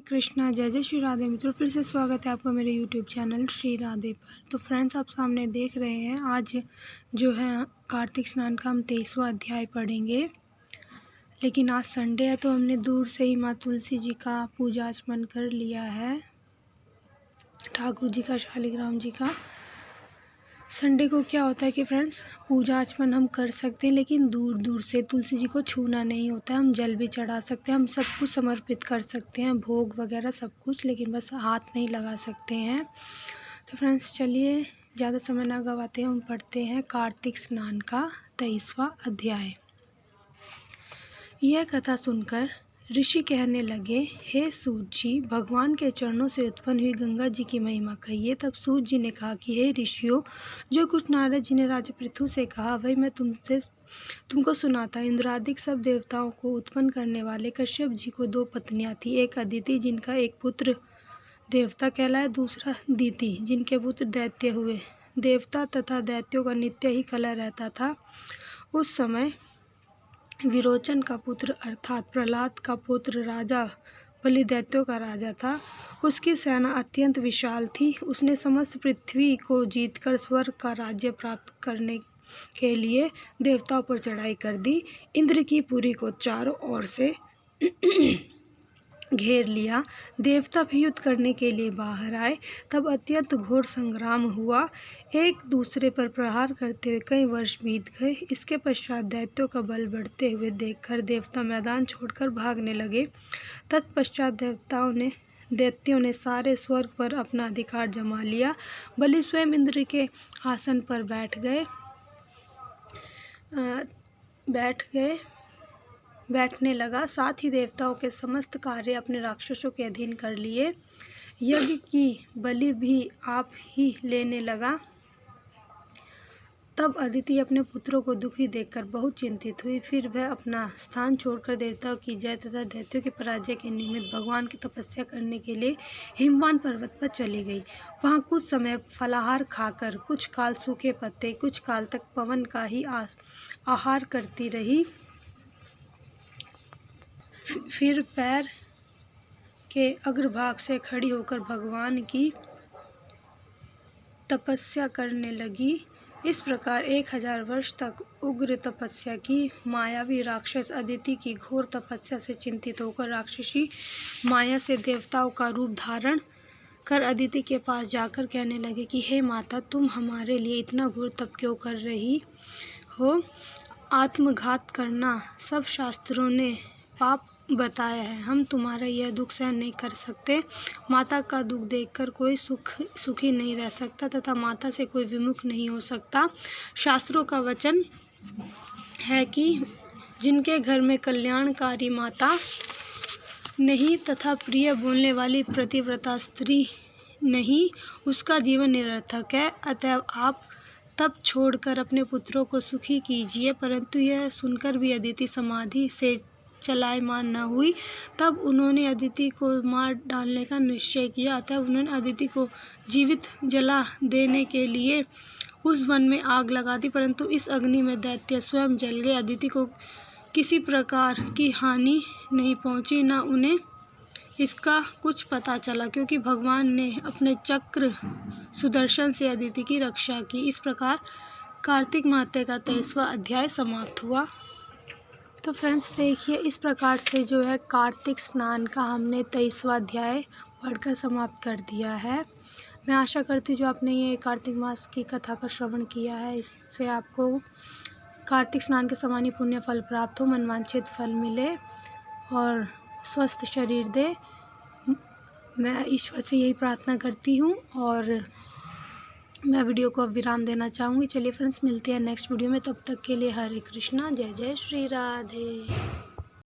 कृष्णा जय जय श्री राधे। मित्रों, फिर से स्वागत है आपका मेरे यूट्यूब चैनल श्री राधे पर। तो फ्रेंड्स, आप सामने देख रहे हैं आज जो है कार्तिक स्नान का हम 23वां अध्याय पढ़ेंगे। लेकिन आज संडे है तो हमने दूर से ही माँ तुलसी जी का पूजा आचमन कर लिया है, ठाकुर जी का, शालिग्राम जी का। संडे को क्या होता है कि फ्रेंड्स, पूजा आचमन हम कर सकते हैं लेकिन दूर दूर से, तुलसी जी को छूना नहीं होता है। हम जल भी चढ़ा सकते हैं, हम सब कुछ समर्पित कर सकते हैं, भोग वगैरह सब कुछ, लेकिन बस हाथ नहीं लगा सकते हैं। तो फ्रेंड्स, चलिए ज़्यादा समय ना गवाते हैं, हम पढ़ते हैं कार्तिक स्नान का 23वां अध्याय। यह कथा सुनकर ऋषि कहने लगे, हे सूत जी, भगवान के चरणों से उत्पन्न हुई गंगा जी की महिमा कहिए। तब सूत जी ने कहा कि हे ऋषियों, जो कुछ नारद जी ने राजा पृथु से कहा वही मैं तुमको सुनाता। इंद्रादिक सब देवताओं को उत्पन्न करने वाले कश्यप जी को 2 पत्नियां थी। एक अदिति, जिनका एक पुत्र देवता कहलाया, दूसरा दिति, जिनके पुत्र दैत्य हुए। देवता तथा दैत्यों का नित्य ही कलह रहता था। उस समय विरोचन का पुत्र अर्थात प्रहलाद का पुत्र राजा बलि दैत्यों का राजा था। उसकी सेना अत्यंत विशाल थी। उसने समस्त पृथ्वी को जीतकर स्वर्ग का राज्य प्राप्त करने के लिए देवताओं पर चढ़ाई कर दी। इंद्र की पुरी को चारों ओर से घेर लिया। देवता भी युद्ध करने के लिए बाहर आए। तब अत्यंत घोर संग्राम हुआ। एक दूसरे पर प्रहार करते हुए कई वर्ष बीत गए। इसके पश्चात दैत्यों का बल बढ़ते हुए देखकर देवता मैदान छोड़कर भागने लगे। तत्पश्चात दैत्यों ने सारे स्वर्ग पर अपना अधिकार जमा लिया। बलि स्वयं इंद्र के आसन पर बैठने लगा। साथ ही देवताओं के समस्त कार्य अपने राक्षसों के अधीन कर लिए। यज्ञ की बलि भी आप ही लेने लगा। तब अदिति अपने पुत्रों को दुखी देखकर बहुत चिंतित हुई। फिर वह अपना स्थान छोड़कर देवताओं की जय तथा दैत्यों की पराजय के निमित्त भगवान की तपस्या करने के लिए हिमवान पर्वत पर चली गई। वहाँ कुछ समय फलाहार खाकर, कुछ काल सूखे पत्ते, कुछ काल तक पवन का ही आहार करती रही। फिर पैर के अग्रभाग से खड़ी होकर भगवान की तपस्या करने लगी। इस प्रकार 1000 वर्ष तक उग्र तपस्या की। मायावी राक्षस अदिति की घोर तपस्या से चिंतित होकर राक्षसी माया से देवताओं का रूप धारण कर अदिति के पास जाकर कहने लगे कि हे माता, तुम हमारे लिए इतना घोर तप क्यों कर रही हो? आत्मघात करना सब शास्त्रों ने पाप बताया है। हम तुम्हारा यह दुख सहन नहीं कर सकते। माता का दुख देखकर कोई सुखी नहीं रह सकता तथा माता से कोई विमुख नहीं हो सकता। शास्त्रों का वचन है कि जिनके घर में कल्याणकारी माता नहीं तथा प्रिय बोलने वाली पतिव्रता स्त्री नहीं, उसका जीवन निरर्थक है। अतएव आप तप छोड़कर अपने पुत्रों को सुखी कीजिए। परंतु यह सुनकर भी अदिति समाधि से चलायमान न हुई। तब उन्होंने अदिति को मार डालने का निश्चय किया। अतः उन्होंने अदिति को जीवित जला देने के लिए उस वन में आग लगा दी, परंतु इस अग्नि में दैत्य स्वयं जल गए। अदिति को किसी प्रकार की हानि नहीं पहुंची, न उन्हें इसका कुछ पता चला, क्योंकि भगवान ने अपने चक्र सुदर्शन से अदिति की रक्षा की। इस प्रकार कार्तिक माह का 23वां अध्याय समाप्त हुआ। तो फ्रेंड्स, देखिए, इस प्रकार से जो है कार्तिक स्नान का हमने 23वां अध्याय पढ़कर समाप्त कर दिया है। मैं आशा करती हूँ जो आपने ये कार्तिक मास की कथा का श्रवण किया है, इससे आपको कार्तिक स्नान के समान ही पुण्य फल प्राप्त हो, मनवांछित फल मिले और स्वस्थ शरीर दे। मैं ईश्वर से यही प्रार्थना करती हूँ और मैं वीडियो को अब विराम देना चाहूँगी। चलिए फ्रेंड्स, मिलते हैं नेक्स्ट वीडियो में। तब तक के लिए हरे कृष्णा, जय जय श्री राधे।